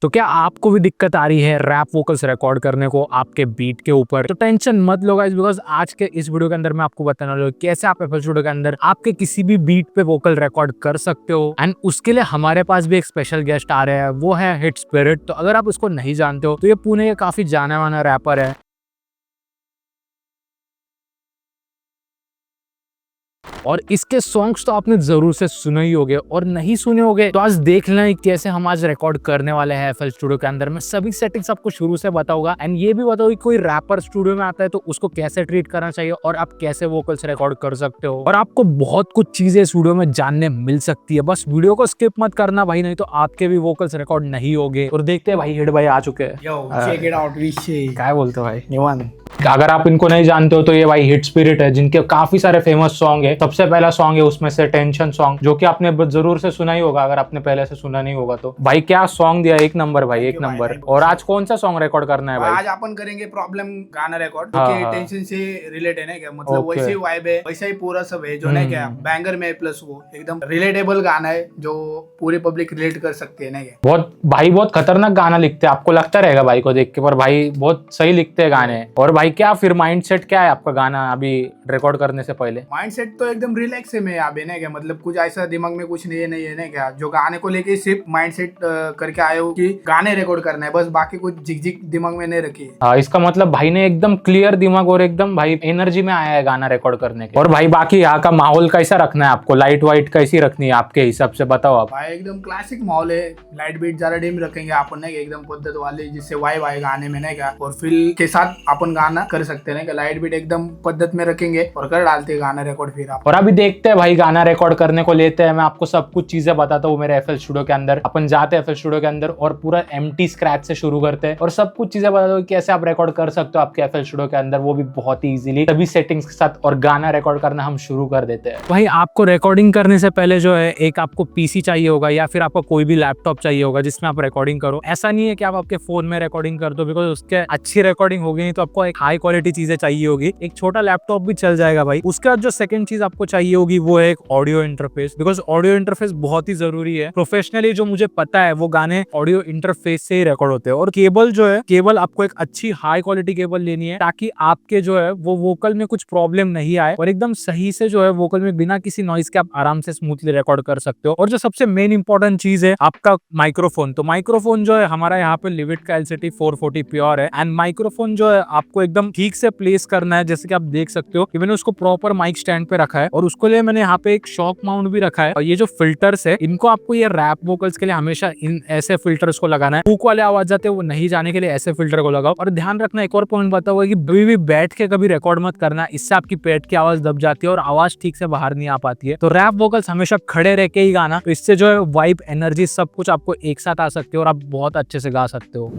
तो क्या आपको भी दिक्कत आ रही है रैप वोकल्स रिकॉर्ड करने को आपके बीट के ऊपर? तो टेंशन मत लो गाइस, बिकॉज आज के इस वीडियो के अंदर मैं आपको बताने वाला हूं कैसे आप FL Studio के अंदर आपके किसी भी बीट पे वोकल रिकॉर्ड कर सकते हो। एंड उसके लिए हमारे पास भी एक स्पेशल गेस्ट आ रहे हैं, वो है हिट स्पिरिट। तो अगर आप उसको नहीं जानते हो तो ये पुणे के काफी जाने माना रैपर है और इसके सॉन्ग्स तो आपने जरूर से सुने ही होंगे, और नहीं सुने होंगे तो आज देख लें कैसे हम आज रिकॉर्ड करने वाले हैं FL Studio के अंदर। मैं सभी सेटिंग्स आपको शुरू से बताऊंगा एंड ये भी बताऊंगा कि कोई रैपर स्टूडियो में आता है तो उसको कैसे ट्रीट करना चाहिए और आप कैसे वोकल्स रिकॉर्ड कर सकते हो। और आपको बहुत कुछ चीजें स्टूडियो में जानने मिल सकती है, बस वीडियो को स्किप मत करना भाई, नहीं तो आपके भी वोकल्स रिकॉर्ड नहीं होंगे। और देखते हैं भाई, हिट भाई आ चुके हैं। क्या बोलते हो भाई? अगर आप इनको नहीं जानते हो तो ये भाई हिट स्पिरिट है, जिनके काफी सारे फेमस सॉन्ग है। सबसे पहला सॉन्ग है उसमें से टेंशन सॉन्ग, जो कि आपने जरूर से सुना ही होगा अगर आपने पहले से सुना नहीं होगा तो। भाई क्या सॉन्ग दिया, एक नंबर भाई, एक नंबर। और आज कौन सा सॉन्ग रिकॉर्ड करना है भाई? आज अपन करेंगे प्रॉब्लम गाना रिकॉर्ड, हाँ, क्योंकि हाँ। टेंशन से रिलेट है ना क्या, मतलब Okay. वैसे ही वाइब है, वैसा ही पूरा सब है जो ना क्या बैंगर में, प्लस वो एकदम रिलेटेबल गाना है जो पूरी पब्लिक रिलेट कर सकती है ना क्या। बहुत खतरनाक गाना लिखते हैं, आपको लगता रहेगा भाई को देख के, पर भाई बहुत सही लिखते हैं गाने। और भाई क्या फिर माइंडसेट क्या है आपका गाना अभी रिकॉर्ड करने से पहले? माइंडसेट तो एकदम रिलैक्स है मैं अभी ना क्या, मतलब कुछ ऐसा दिमाग में कुछ नहीं है ना क्या, जो गाने को लेके सिर्फ माइंडसेट करके आए हो कि गाने रिकॉर्ड करना है बस, बाकी कुछ झिकझिक दिमाग में नहीं रखी है। हाँ, इसका मतलब भाई ने एकदम क्लियर दिमाग और एकदम भाई एनर्जी में आया है गाना रिकॉर्ड करने के। और भाई बाकी यहाँ का माहौल कैसा रखना है आपको, लाइट वाइट कैसी रखनी है आपके हिसाब से, बताओ आप। भाई एकदम क्लासिक माहौल है, लाइट बीट ज्यादा डिम रखेंगे अपन ने एकदम पद्धत वाली, जिससे वाइब आए गाने में ना क्या, और फील के साथ अपन गाना कर सकते हैं ना, लाइट बीट एकदम पद्धत में रखेंगे और कर डालते हैं गाना रिकॉर्ड फिर आप। और अभी देखते हैं भाई गाना रिकॉर्ड करने को लेते हैं, मैं आपको सब कुछ चीजें बताता हूँ मेरे FL Studio के अंदर। अपन जाते हैं FL Studio के अंदर और पूरा एम्प्टी स्क्रैच से शुरू करते हैं और सब कुछ चीजें बताता हूँ कैसे आप रिकॉर्ड कर सकते हो आपके FL Studio के अंदर, वो भी बहुत ही इजीली सभी सेटिंग्स के साथ। और गाना रिकॉर्ड करना हम शुरू कर देते हैं। भाई आपको रिकॉर्डिंग करने से पहले जो है एक आपको PC चाहिए होगा या फिर आपको कोई भी लैपटॉप चाहिए होगा जिसमें आप रिकॉर्डिंग करो। ऐसा नहीं है कि आप आपके फोन में रिकॉर्डिंग कर दो, बिकॉज उसके अच्छी रिकॉर्डिंग होगी नहीं तो आपको एक हाई क्वालिटी चीजें चाहिए होगी। एक छोटा लैपटॉप भी चल जाएगा भाई। उसके बाद जो सेकंड चीज आपको चाहिए होगी वो है एक audio interface, because audio interface बहुत ही जरूरी है। प्रोफेशनली जो मुझे पता है वो गाने ऑडियो इंटरफेस से ही रिकॉर्ड होते हैं। और केबल जो है, केबल आपको एक अच्छी हाई क्वालिटी केबल लेनी है ताकि आपके जो है वो वोकल में कुछ प्रॉब्लम नहीं आए और एकदम सही से जो है वोकल में बिना किसी नॉइज के आप आराम से स्मूथली रिकॉर्ड कर सकते हो। और जो सबसे मेन इंपॉर्टेंट चीज है आपका माइक्रोफोन। तो माइक्रोफोन जो है हमारा यहाँ पे लिविट का LCT 440 प्योर है एंड माइक्रोफोन जो है आपको एकदम ठीक से प्लेस करना है। जैसे कि आप देख सकते हो कि मैंने उसको प्रॉपर माइक स्टैंड पे रखा है और उसको लिए मैंने यहाँ पे एक शॉक माउंट भी रखा है। और ये जो फिल्टर्स है इनको आपको ये रैप वोकल्स के लिए हमेशा इन ऐसे फिल्टर्स को लगाना है। हुक वाले आवाज आते हैं वो नहीं जाने के लिए ऐसे फिल्टर को लगाओ। और ध्यान रखना, एक और पॉइंट बताऊंगा कि कभी भी बैठ के कभी रिकॉर्ड मत करना, इससे आपकी पेट की आवाज दब जाती है और आवाज ठीक से बाहर नहीं आ पाती है। तो रैप वोकल्स हमेशा खड़े रह के ही गाना, तो इससे जो है वाइब, एनर्जी सब कुछ आपको एक साथ आ सकती है और आप बहुत अच्छे से गा सकते हो।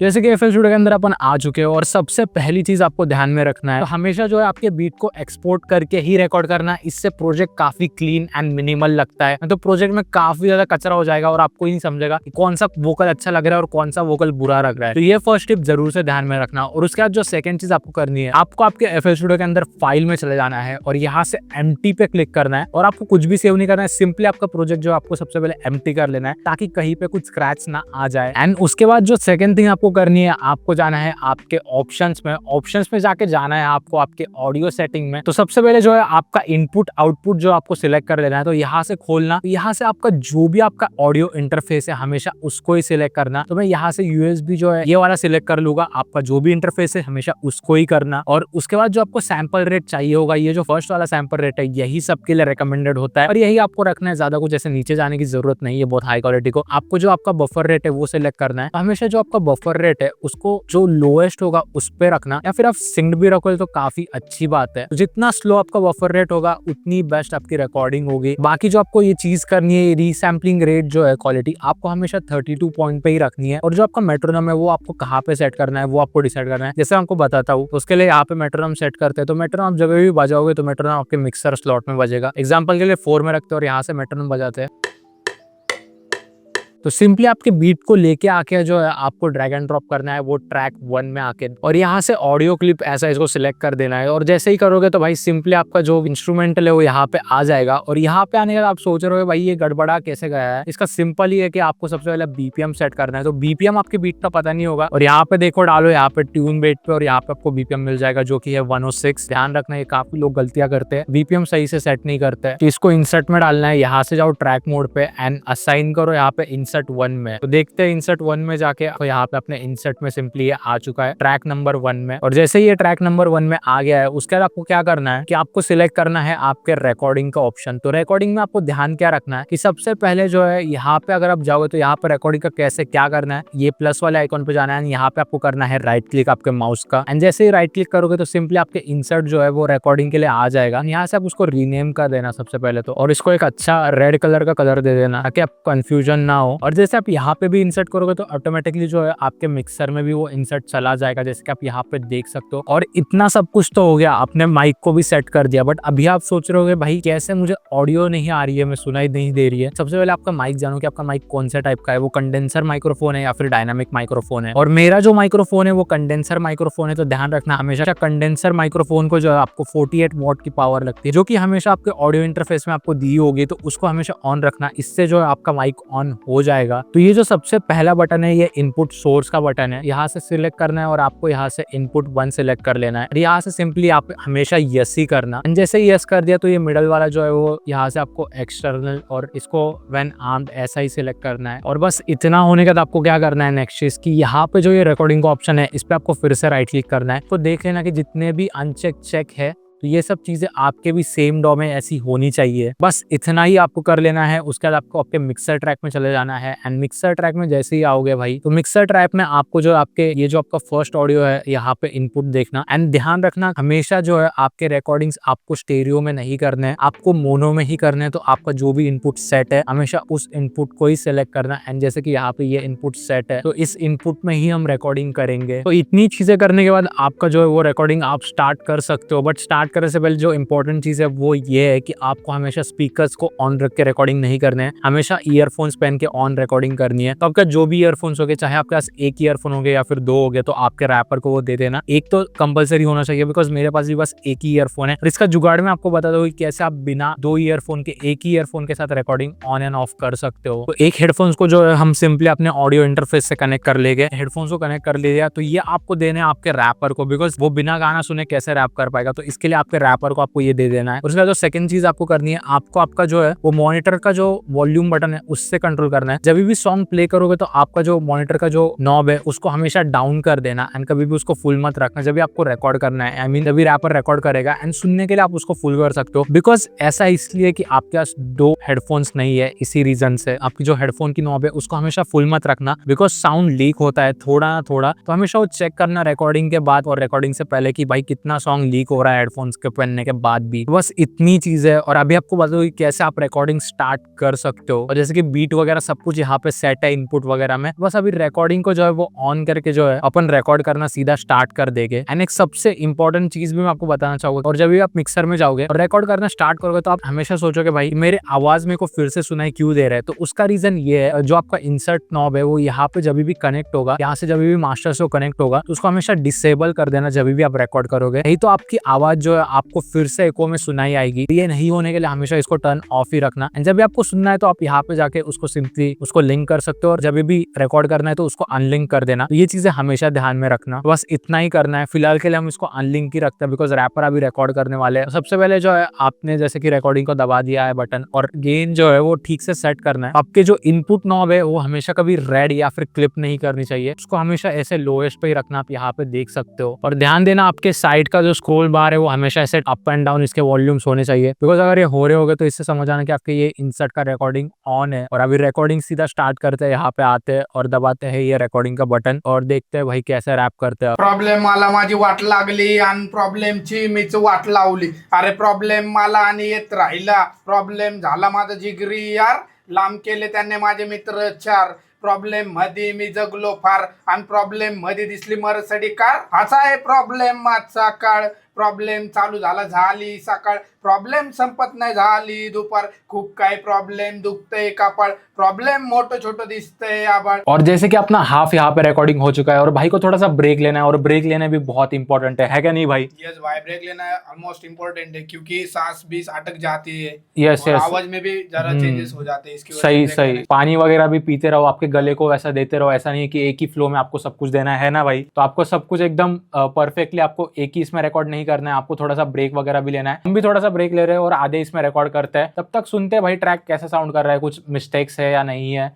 जैसे कि FL Studio के अंदर अपन आ चुके हैं और सबसे पहली चीज आपको ध्यान में रखना है, तो हमेशा जो है आपके बीट को एक्सपोर्ट करके ही रिकॉर्ड करना है। इससे प्रोजेक्ट काफी क्लीन एंड मिनिमल लगता है, तो प्रोजेक्ट में काफी ज्यादा कचरा हो जाएगा और आपको ही नहीं समझेगा कि कौन सा वोकल अच्छा लग रहा है और कौन सा वोकल बुरा लग रहा है। तो ये फर्स्ट टिप जरूर से ध्यान में रखना। और उसके बाद जो सेकंड चीज आपको करनी है, आपको आपके FL Studio के अंदर फाइल में चले जाना है और यहाँ से एम्प्टी पे क्लिक करना है और आपको कुछ भी सेव नहीं करना है। सिंपली आपका प्रोजेक्ट जो आपको सबसे पहले एम्प्टी कर लेना है ताकि कहीं पे कुछ स्क्रैच ना आ जाए। एंड उसके बाद जो सेकंड थिंग आपको करनी है, आपको जाना है आपके ऑप्शंस में। ऑप्शंस में जाके जाना है आपको आपके ऑडियो सेटिंग में। तो सबसे पहले जो है आपका इनपुट आउटपुट जो आपको सिलेक्ट कर लेना है, तो यहाँ से खोलना, तो यहाँ से आपका जो भी आपका ऑडियो इंटरफेस है हमेशा उसको ही सिलेक्ट करना। तो मैं यहाँ से USB जो है ये वाला सिलेक्ट कर लूंगा। आपका जो भी इंटरफेस है हमेशा उसको ही करना। और उसके बाद जो आपको सैंपल रेट चाहिए होगा, ये जो फर्स्ट वाला सैंपल रेट है यही सबके लिए रिकमेंडेड होता है और यही आपको रखना है। ज्यादा कुछ ऐसे नीचे जाने की जरूरत नहीं है बहुत हाई क्वालिटी को। आपको जो आपका बफर रेट है वो सिलेक्ट करना है। हमेशा जो आपका बफर रेट है उसको जो लोएस्ट होगा उस पे रखना, या फिर आप सिंक्ड भी रखो तो काफी अच्छी बात है। तो जितना स्लो आपका बफर रेट होगा उतनी बेस्ट आपकी रिकॉर्डिंग होगी। बाकी जो आपको ये चीज करनी है, रीसैम्पलिंग रेट जो है क्वालिटी आपको हमेशा 32 पॉइंट पे ही रखनी है। और जो आपका मेट्रोनोम है वो आपको कहाँ पे सेट करना है वो आपको डिसाइड करना है। जैसे आपको बताता हूँ, उसके लिए यहाँ पे मेट्रोनोम सेट करते हैं। तो मेट्रोनोम आप जब भी बजाओगे तो मेट्रोनोम आपके मिक्सर स्लॉट में बजेगा। एग्जाम्पल के लिए 4 में रखते हैं और यहाँ से मेट्रोनोम बजाते हैं तो सिंपली आपके बीट को लेके आके जो है आपको ड्रैग एंड ड्रॉप करना है वो ट्रैक 1 में आके, और यहाँ से ऑडियो क्लिप ऐसा इसको सिलेक्ट कर देना है। और जैसे ही करोगे तो भाई सिंपली आपका जो इंस्ट्रूमेंटल है वो यहाँ पे आ जाएगा। और यहाँ पे आने के बाद आप सोच रहे हो भाई ये गड़बड़ा कैसे गया है, इसका सिंपल ही है कि आपको सबसे पहले बीपीएम सेट करना है। तो बीपीएम आपके बीट का पता नहीं होगा, और यहाँ पे देखो डालो यहाँ पे ट्यून बेट पे, और यहाँ पे आपको बीपीएम मिल जाएगा जो कि है 106। ध्यान रखना ये काफी लोग गलतियां करते हैं, बीपीएम सही से सेट नहीं करते हैं। तो इसको इंसर्ट में डालना है, यहाँ से जाओ ट्रैक मोड पे एंड असाइन करो यहाँ पे इंसर्ट 1 में। तो देखते हैं इंसर्ट 1 में जाके, तो यहाँ पे अपने इंसर्ट में सिंपली ये आ चुका है ट्रैक नंबर 1 में। और जैसे ये ट्रैक नंबर 1 में आ गया है उसके बाद आपको क्या करना है कि आपको सिलेक्ट करना है आपके रिकॉर्डिंग का ऑप्शन। तो रिकॉर्डिंग में आपको ध्यान क्या रखना है कि सबसे पहले जो है यहाँ पे अगर आप जाओगे तो यहाँ पे रिकॉर्डिंग का कैसे क्या करना है, ये प्लस वाले आइकॉन पे जाना है, यहाँ पे आपको करना है राइट क्लिक आपके माउस का, एंड जैसे ही राइट क्लिक करोगे तो सिंपली आपके इंसर्ट जो है वो रिकॉर्डिंग के लिए आ जाएगा। यहाँ से आप उसको रीनेम कर देना सबसे पहले तो, और इसको एक अच्छा रेड कलर का कलर दे देना ताकि आप कंफ्यूजन ना हो। और जैसे आप यहाँ पे भी इंसर्ट करोगे तो ऑटोमेटिकली जो है आपके मिक्सर में भी वो इंसर्ट चला जाएगा, जैसे कि आप यहाँ पे देख सकते हो। और इतना सब कुछ तो हो गया, आपने माइक को भी सेट कर दिया, बट अभी आप सोच रहे होगे भाई कैसे मुझे ऑडियो नहीं आ रही है, मैं सुनाई नहीं दे रही है। सबसे पहले आपका माइक जानो कि आपका माइक कौन से टाइप का है, वो कंडेंसर माइक्रोफोन है या फिर डायनामिक माइक्रोफोन है। और मेरा जो माइक्रोफोन है वो कंडेंसर माइक्रोफोन है। तो ध्यान रखना हमेशा कंडेंसर माइक्रोफोन को जो है आपको 48 वॉट की पावर लगती है, जो कि हमेशा आपके ऑडियो इंटरफेस में आपको दी होगी, तो उसको हमेशा ऑन रखना, इससे जो है आपका माइक ऑन हो जाएगा। तो ये जो सबसे पहला बटन है ये इनपुट सोर्स का बटन है, यहाँ से सिलेक्ट करना है और आपको यहाँ से इनपुट 1 सिलेक्ट कर लेना है। यहाँ से सिंपली आप हमेशा यस ही करना, जैसे यस कर दिया तो ये मिडल वाला जो है वो यहाँ से आपको एक्सटर्नल और इसको व्हेन आर्म्ड ऐसा ही सिलेक्ट करना है। और बस इतना होने के बाद आपको क्या करना है नेक्स्ट चीज की यहाँ पे जो ये रिकॉर्डिंग का ऑप्शन है इस पे आपको फिर से राइट क्लिक करना है। तो देख लेना कि जितने भी अनचेक चेक है तो ये सब चीजें आपके भी सेम डॉ में ऐसी होनी चाहिए। बस इतना ही आपको कर लेना है। उसके बाद आपको आपके मिक्सर ट्रैक में चले जाना है, एंड मिक्सर ट्रैक में जैसे ही आओगे भाई तो मिक्सर ट्रैक में आपको जो आपके ये जो आपका फर्स्ट ऑडियो है यहाँ पे इनपुट देखना, एंड ध्यान रखना हमेशा जो है आपके रिकॉर्डिंग्स आपको स्टेरियो में नहीं करने हैं, आपको मोनो में ही करने हैं। तो आपका जो भी इनपुट सेट है हमेशा उस इनपुट को ही सिलेक्ट करना, एंड जैसे कि यहाँ पे ये इनपुट सेट है तो इस इनपुट में ही हम रिकॉर्डिंग करेंगे। तो इतनी चीजें करने के बाद आपका जो है वो रिकॉर्डिंग आप स्टार्ट कर सकते हो। बट स्टार्ट करने से पहले जो इंपॉर्टेंट चीज है वो ये है कि आपको हमेशा स्पीकर्स को ऑन रख के रिकॉर्डिंग नहीं करने हैं, हमेशा ईयरफोन्स पहन के ऑन रिकॉर्डिंग करनी है। तो आपका जो भी ईयरफोन्स होंगे, चाहे आपके पास एक ईयरफोन होंगे या फिर 2 हो गए, तो आपके रैपर को वो दे देना। एक तो कंपलसरी होना चाहिए, बिकॉज मेरे पास भी बस एक ही ईयरफोन है। और इसका जुगाड़ में आपको बता दो कि कैसे आप बिना 2 ईयरफोन के एक ही ईयरफोन के साथ रिकॉर्डिंग ऑन एंड ऑफ कर सकते हो। तो एक हेडफोन्स को जो है हम सिंपली अपने ऑडियो इंटरफेस से कनेक्ट कर लेंगे, हेडफोन्स को कनेक्ट कर लिया तो ये आपको देने आपके रैपर को, बिकॉज वो बिना गाना सुने कैसे रैप कर पाएगा। तो इसके लिए आपके रैपर को आपको ये दे देना है। उसके बाद जो सेकंड चीज आपको करनी है, आपको आपका जो है वो मॉनिटर का जो वॉल्यूम बटन है उससे कंट्रोल करना है। जब भी सॉन्ग प्ले करोगे तो आपका जो मॉनिटर का जो नॉब है उसको हमेशा डाउन कर देना, एंड कभी भी उसको फुल मत रखना जब भी आपको रिकॉर्ड करना है। आई मीन जब भी रैपर रिकॉर्ड करेगा एंड सुनने के लिए आप उसको फुल कर सकते हो, बिकॉज ऐसा इसलिए कि आपके पास 2 हेडफोन्स नहीं है, इसी रीजन से आपकी जो हेडफोन की नॉब है उसको हमेशा फुल मत रखना, बिकॉज साउंड लीक होता है थोड़ा ना थोड़ा। तो हमेशा वो चेक करना रिकॉर्डिंग के बाद और रिकॉर्डिंग से पहले कि भाई कितना सॉन्ग लीक हो रहा है हेडफोन्स के पहनने के बाद भी। बस इतनी चीज है। और अभी आपको बता दो कि कैसे आप रिकॉर्डिंग स्टार्ट कर सकते हो, और जैसे कि बीट वगैरह सब कुछ यहाँ पे सेट है इनपुट वगैरह में। बस अभी रिकॉर्डिंग को जो है वो ऑन करके जो है अपन रिकॉर्ड करना सीधा स्टार्ट कर देंगे। एंड एक सबसे इंपॉर्टेंट चीज भी मैं आपको बताना चाहूंगा, और जब भी आप मिक्सर में जाओगे और रिकॉर्ड करना स्टार्ट करोगे तो आप हमेशा सोचोगे भाई मेरे आवाज में को फिर से सुनाई क्यों दे रहा है। तो उसका रीजन ये है, जो आपका इंसर्ट नॉब है वो यहाँ पे जब भी कनेक्ट होगा, यहाँ से जब भी मास्टर से कनेक्ट होगा तो उसको हमेशा डिसेबल कर देना जब भी आप रिकॉर्ड करोगे, नहीं तो आपकी आवाज जो है आपको फिर से एको में सुनाई आएगी। ये नहीं होने के लिए हमेशा इसको टर्न ऑफ ही रखना। एंड जब भी आपको सुनना है तो आप यहाँ पे जाके उसको सिंपली उसको लिंक कर सकते हो, और जब भी रिकॉर्ड करना है तो उसको अनलिंक कर देना। तो ये चीजें हमेशा ध्यान में रखना। बस इतना ही करना है। फिलहाल के लिए हम इसको अनलिंक ही रखते हैं, बिकॉज रैपर अभी रिकॉर्ड करने वाले हैं। सबसे पहले जो है आपने जैसे कि रिकॉर्डिंग को दबा दिया है बटन, और गेन जो है वो ठीक से सेट करना है। आपके जो इनपुट नॉब है वो हमेशा कभी रेड या फिर क्लिप नहीं करनी चाहिए, उसको हमेशा ऐसे लोएस्ट पे ही रखना। आप यहाँ पे देख सकते हो। और ध्यान देना आपके साइड का जो स्क्रॉल बार है वो हमेशा ऐसे अप एंड डाउन इसके वॉल्यूम्स होने चाहिए, बिकॉज अगर ये हो रहे होगे तो इससे समझ आना कि आपके ये इंसर्ट का रिकॉर्डिंग ऑन है। और अभी रिकॉर्डिंग सीधा स्टार्ट करते हैं, यहाँ पे आते हैं और दबाते हैं ये रिकॉर्डिंग का बटन, और देखते हैं भाई कैसे रैप करते हैं। प्रॉब्लेम मला माझी वाट लागली आणि प्रॉब्लेमची मीच वाट लावली, अरे प्रॉब्लेम मला आणि येत राहिला, प्रॉब्लेम झाला माझा जिगरी यार, लांब केले त्यांनी माझे मित्र 4, प्रॉब्लेम मध्ये मी जगलो फार, आणि प्रॉब्लेम मध्ये दिसली मरसडी कार, असा आहे प्रॉब्लेम माझा काळ, प्रॉब्लेम चालू झाली सकाळ प्रॉब्लेम संपत नाही झाली दुपार खूप काय प्रॉब्लेम दुखतंय कपाळ प्रॉब्लेम मोठं छोटं दिसतंय आबाळ। और जैसे कि अपना हाफ यहाँ पे रिकॉर्डिंग हो चुका है और भाई को थोड़ा सा ब्रेक लेना है और ब्रेक लेना भी बहुत इंपॉर्टेंट है क्या नहीं भाई? यस भाई ब्रेक लेना ऑलमोस्ट इम्पोर्टेंट है क्योंकि सांस भी अटक जाती है। यस और यस आवाज में भी जरा चेंजेस हो जाते हैं इसकी वजह से सही break सही लेना। पानी वगैरह भी पीते रहो, आपके गले को वैसा देते रहो, ऐसा नहीं है कि एक ही फ्लो में आपको सब कुछ देना है ना भाई। तो आपको सब कुछ एकदम परफेक्टली आपको एक ही इसमें रिकॉर्ड नहीं करना है, आपको थोड़ा सा ब्रेक वगैरह भी लेना है। हम भी थोड़ा सा ब्रेक ले रहे हैं और आधे इसमें रिकॉर्ड करते हैं, तब तक सुनते हैं भाई ट्रैक कैसा साउंड कर रहा है, कुछ मिस्टेक्स है या नहीं है।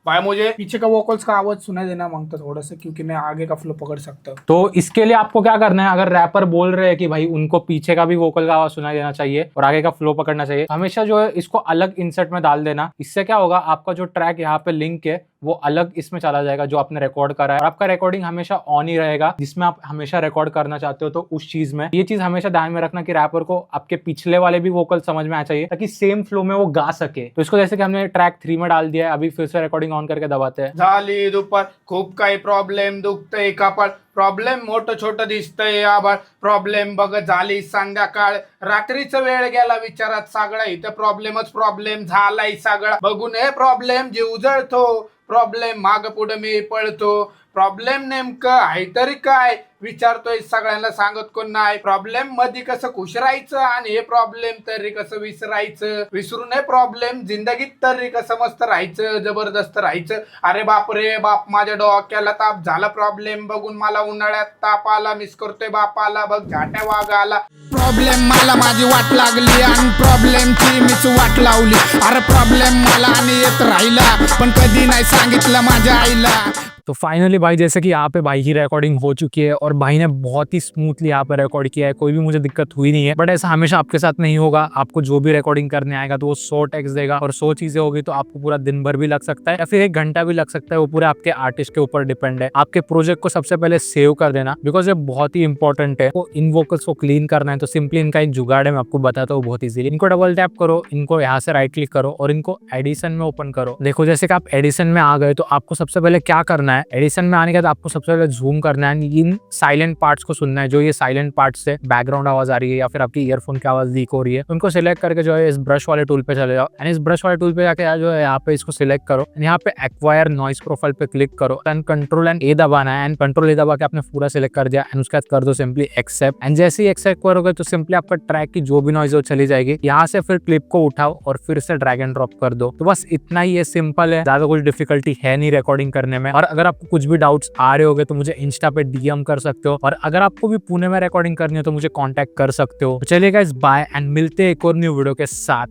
भाई मुझे पीछे का वोकल्स का आवाज सुनाई देना मांगता थोड़ा सा क्योंकि मैं आगे का फ्लो पकड़ सकता हूँ। तो इसके लिए आपको क्या करना है, अगर रैपर बोल रहे हैं कि भाई उनको पीछे का भी वोकल का आवाज सुनाई देना चाहिए और आगे का फ्लो पकड़ना चाहिए, हमेशा जो है इसको अलग इंसर्ट में डाल देना। इससे क्या होगा, आपका जो ट्रैक यहाँ पे लिंक है वो अलग इसमें चला जाएगा जो आपने रिकॉर्ड करा है और आपका रिकॉर्डिंग हमेशा ऑन ही रहेगा जिसमें आप हमेशा रिकॉर्ड करना चाहते हो। तो उस चीज में ये चीज हमेशा ध्यान में रखना कि रैपर को आपके पिछले वाले भी वोकल समझ में आना चाहिए ताकि सेम फ्लो में वो गा सके। तो इसको जैसे कि हमने ट्रैक 3 में डाल दिया है, अभी फिर से रिकॉर्डिंग ऑन करके दबाते हैं। झाली दुपार खूप काही प्रॉब्लेम दुखतंय कपाळ प्रॉब्लेम मोठं छोटं दिसतंय आबाळ प्रॉब्लेम बघ झाली संध्याकाळ रात्रीचा वेळ गेला विचारात सगळा इथं प्रॉब्लेम झालाय सगळा बघून हे प्रॉब्लेम जीव जळतो प्रॉब्लेम माग पुढे मी पळतो प्रॉब्लेम नेमकं आहे तरी काय विचारतोय सगळ्यांना सांगत कोण नाही प्रॉब्लेम मध्ये कसं खुश राहायचं आणि हे प्रॉब्लेम तरी कसं विसरायचं विसरून हे प्रॉब्लेम जिंदगीत तरी कसं मस्त राहायचं जबरदस्त राहायचं अरे बाप रे बाप माझ्या डोक्याला ताप झाला प्रॉब्लेम बघून मला उन्हाळ्यात ताप आला मिस करतोय बापाला बघ झाट्या वाघाला प्रॉब्लेम मला माझी वाट लागली आणि प्रॉब्लेमची मीच वाट लावली अरे प्रॉब्लेम मला आणि येत राहिला पण कधी नाही सांगितलं माझ्या आईला। तो फाइनली भाई जैसे कि यहाँ पे भाई की रिकॉर्डिंग हो चुकी है और भाई ने बहुत ही स्मूथली यहाँ पे रिकॉर्ड किया है, कोई भी मुझे दिक्कत हुई नहीं है। बट ऐसा हमेशा आपके साथ नहीं होगा, आपको जो भी रिकॉर्डिंग करने आएगा तो वो 100 टेक्स देगा और 100 चीजें होगी तो आपको पूरा दिन भर भी लग सकता है या फिर 1 घंटा भी लग सकता है, वो पूरे आपके आर्टिस्ट के ऊपर डिपेंड है। आपके प्रोजेक्ट को सबसे पहले सेव कर देना बिकॉज ये बहुत ही इंपॉर्टेंट है। तो इन वोकल्स को क्लीन करना है तो सिंपली इनका एक जुगाड़ है, मैं आपको बताता हूँ बहुत ईजिली। इनको डबल टैप करो, इनको यहाँ से राइट क्लिक करो और इनको एडिशन में ओपन करो। देखो जैसे कि आप एडिशन में आ गए तो आपको सबसे पहले क्या करना है, एडिशन में आने के बाद आपको सबसे पहले जूम करना है, इन साइलेंट पार्ट्स को सुनना है। जो ये साइलेंट पार्ट्स से बैकग्राउंड आवाज आ रही है या फिर आपकी ईयरफोन की आवाज लीक हो रही है, उनको सिलेक्ट करके जो है इस ब्रश वाले टूल पे चले जाओ एंड इस ब्रश वाले टूल पे जाके जो है यहाँ पे इसको सिलेक्ट करो, यहाँ पे एक्वायर नॉइस प्रोफाइल पे क्लिक करो एंड कंट्रोल एंड ए दबाना है एंड कंट्रोल ए दबा के आपने पूरा सिलेक्ट कर दिया एंड उसके बाद कर दो सिंपली एक्सेप्ट एंड जैसे ही एक्सेप्ट करोगे तो सिंपली आपका ट्रैक की जो भी नॉइज है वो चली जाएगी। यहाँ से फिर क्लिप को उठाओ और फिर से ड्रैग एंड ड्रॉप कर दो। तो बस इतना ही है, सिंपल है, ज्यादा कुछ डिफिकल्टी है नहीं रिकॉर्डिंग करने में। और अगर आपको कुछ भी डाउट्स आ रहे होगे तो मुझे इंस्टा पे डीएम कर सकते हो और अगर आपको भी पुणे में रिकॉर्डिंग करनी हो तो मुझे कांटेक्ट कर सकते हो। तो चलिए गाइस बाय एंड मिलते हैं एक और न्यू वीडियो के साथ।